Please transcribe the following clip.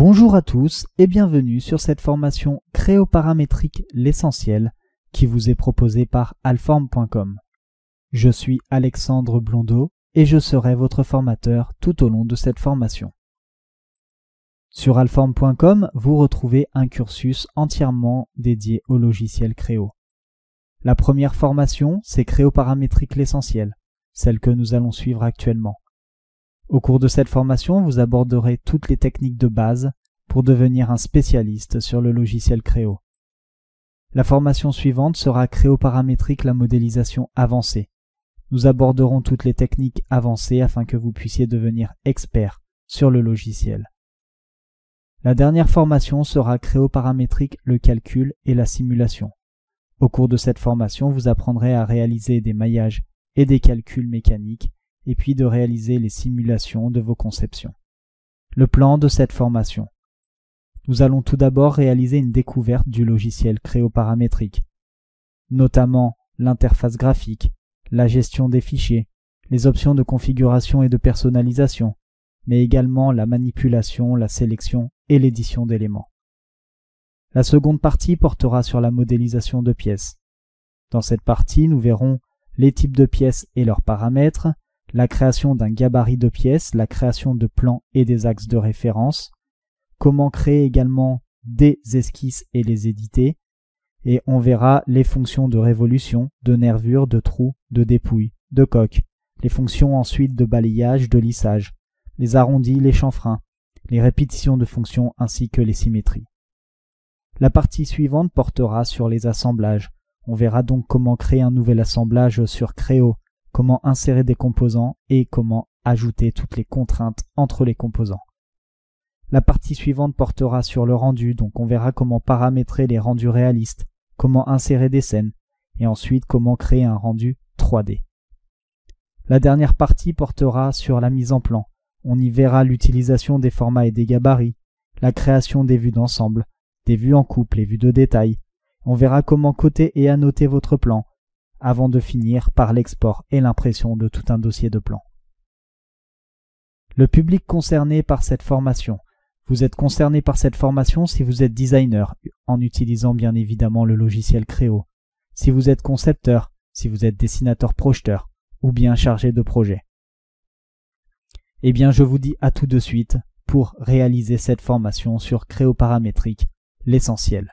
Bonjour à tous et bienvenue sur cette formation Créoparamétrique l'essentiel qui vous est proposée par Alform.com. Je suis Alexandre Blondeau et je serai votre formateur tout au long de cette formation. Sur Alform.com, vous retrouvez un cursus entièrement dédié au logiciel Créo. La première formation, c'est Créoparamétrique l'essentiel, celle que nous allons suivre actuellement. Au cours de cette formation, vous aborderez toutes les techniques de base pour devenir un spécialiste sur le logiciel Créo. La formation suivante sera Créoparamétrique la modélisation avancée. Nous aborderons toutes les techniques avancées afin que vous puissiez devenir expert sur le logiciel. La dernière formation sera Créoparamétrique le calcul et la simulation. Au cours de cette formation, vous apprendrez à réaliser des maillages et des calculs mécaniques et puis de réaliser les simulations de vos conceptions. Le plan de cette formation. Nous allons tout d'abord réaliser une découverte du logiciel Créoparamétrique, notamment l'interface graphique, la gestion des fichiers, les options de configuration et de personnalisation, mais également la manipulation, la sélection et l'édition d'éléments. La seconde partie portera sur la modélisation de pièces. Dans cette partie, nous verrons les types de pièces et leurs paramètres, la création d'un gabarit de pièces, la création de plans et des axes de référence, comment créer également des esquisses et les éditer, et on verra les fonctions de révolution, de nervure, de trou, de dépouille, de coque, les fonctions ensuite de balayage, de lissage, les arrondis, les chanfreins, les répétitions de fonctions ainsi que les symétries. La partie suivante portera sur les assemblages. On verra donc comment créer un nouvel assemblage sur Créo, comment insérer des composants et comment ajouter toutes les contraintes entre les composants. La partie suivante portera sur le rendu, donc on verra comment paramétrer les rendus réalistes, comment insérer des scènes, et ensuite comment créer un rendu 3D. La dernière partie portera sur la mise en plan. On y verra l'utilisation des formats et des gabarits, la création des vues d'ensemble, des vues en couple et vues de détail. On verra comment coter et annoter votre plan, avant de finir par l'export et l'impression de tout un dossier de plan. Le public concerné par cette formation. Vous êtes concerné par cette formation si vous êtes designer, en utilisant bien évidemment le logiciel Créo, si vous êtes concepteur, si vous êtes dessinateur projeteur, ou bien chargé de projet. Eh bien, je vous dis à tout de suite pour réaliser cette formation sur Créoparamétrique, l'essentiel.